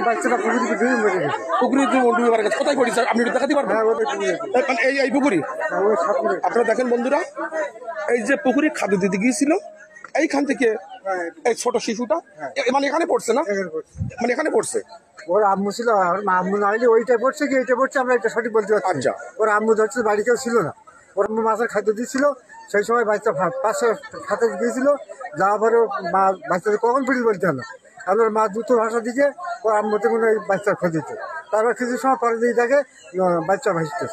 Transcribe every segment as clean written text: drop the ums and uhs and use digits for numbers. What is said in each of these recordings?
বাচ্চাটা পুকুরে ডুবে মারা গেছে। কোথায় পড়েছে আপনি একটু দেখাতে পারবেন? এই পুকুরি আপনারা দেখেন বন্ধুরা, এই যে পুকুরে খাদ্য দিতে গিয়েছিল এইখান থেকে এই ছোট শিশুটা মানে এখানে পড়ছে না, মানে এখানে পড়ছে। ওর আম্মু ছিল, আম্মু না হলে ওইটা পড়ছে কি এইটা পড়ছে আমরা এটা সঠিক বলতে পারছি। আচ্ছা, ওর আম্মু ধরছে, বাড়ি কেউ ছিল না, ওর আম্মু মাছের খাদ্য দিচ্ছিল। সেই সময় বাচ্চা পাশে খাতে গিয়েছিল, যাওয়ার পরে মা বাচ্চাদের কখন ফিরে বলতে হলো। আমার মা দ্রুত ভাষা দিকে ওর আম্মুতে মনে হয় বাচ্চার খোঁজ দিত। তারপর কিছু সময় পরে দিয়ে দেখে বাচ্চা ভাসতে,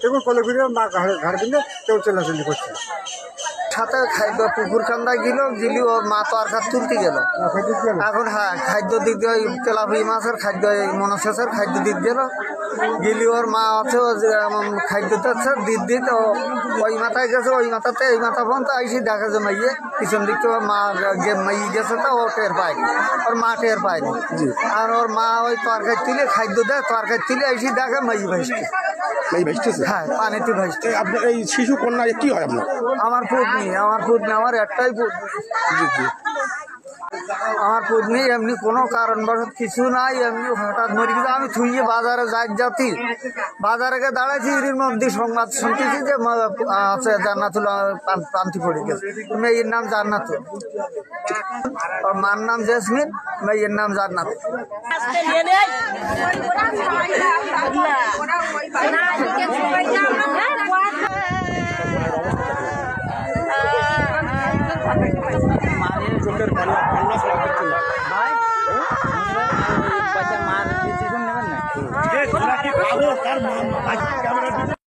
এবং কোলে ঘুরে মা ঘাড় কিনে কেউ চলাচলি করছিল। সাথে খাদ্য পুকুর কান্দায় গিলি ওর মা তো আর খাত তুলতে গেল। এখন হ্যাঁ খাদ্য দিক দিয়ে তেলাপি মাছের খাদ্য মনসেসের খাদ্য দিক গেল গিলি ওর মা আছে খাদ্যতে দিত ওই মাথায় গেছে, ওই মাথাতে এই মাথা পর্যন্ত আইসি দেখা যে মাইয়ে পিছন দিক থেকে মা মাই গেছে, তো ও টের পায়নি, ওর মা টের পায়নি। আর ওর মা ওই তরকারি তুলে খাদ্য দেয়, তরকারি তুলে আইসি দেখে মাই ভাসছে। হ্যাঁ, পানিতে ভাসছে। আপনার এই শিশু কন্যা কি হয় আপনার? আমার পুতনি, আমার একটাই পুতনি। আমার পুতনি এমনি কোনো কারণবশত কিছু নাই, এমনি হঠাৎ মরে গেছে। আমি থুইয়ে বাজারে যাচ্ছি, বাজারে গিয়ে দাঁড়াইছি, এর মধ্যে সংবাদ শুনতেছি যে আছে জান্নাতুল প্রান্তি পড়ে গেছে। মেয়ের নাম জান্নাতুল, ওর মার নাম জেসমিন, মেয়ের নাম জান্নাত। চোখের পানি মার ডিসিশন নেবেন না।